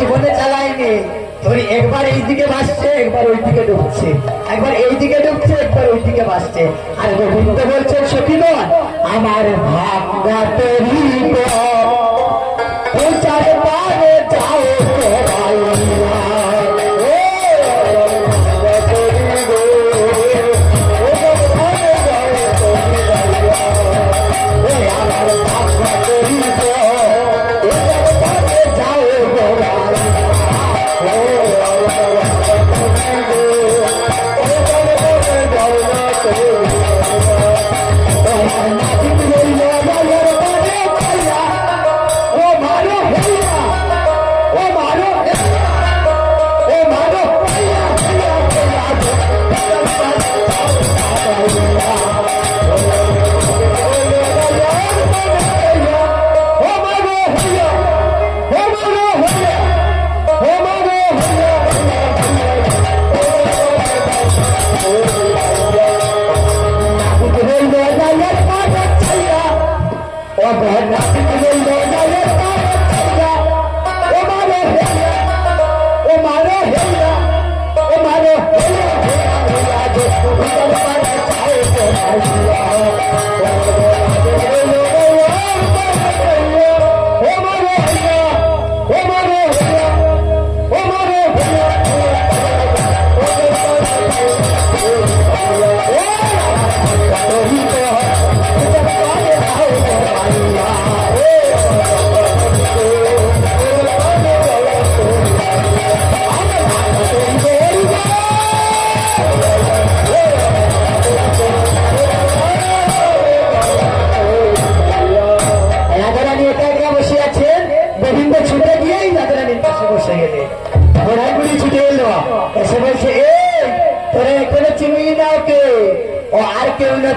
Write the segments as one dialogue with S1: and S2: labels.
S1: জীবনে চালাইনি। তোর একবার এইদিকে ভাসছে, একবার ওইদিকে ডুবছে, একবার এইদিকে ডুবছে, একবার ওইদিকে ভাসছে। আর গোবিন্দ বলছেন সখীগণ, আমার ভাবনা তরি চারে পারে যাও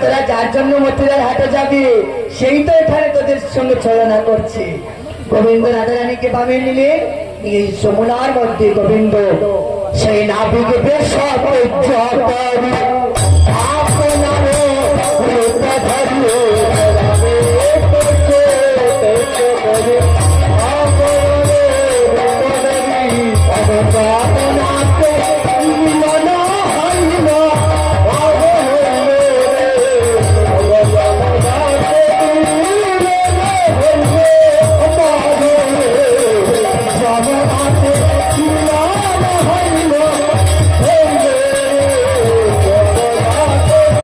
S1: তোরা যার জন্য মথুরার হাটে যাবি সেই তো এখানে তোদের সঙ্গে ছলনা করছে। গোবিন্দ রাধারানীকে বামে নিলে এই যমুনার মধ্যে গোবিন্দ সেই নাবিকে বেশ আপনার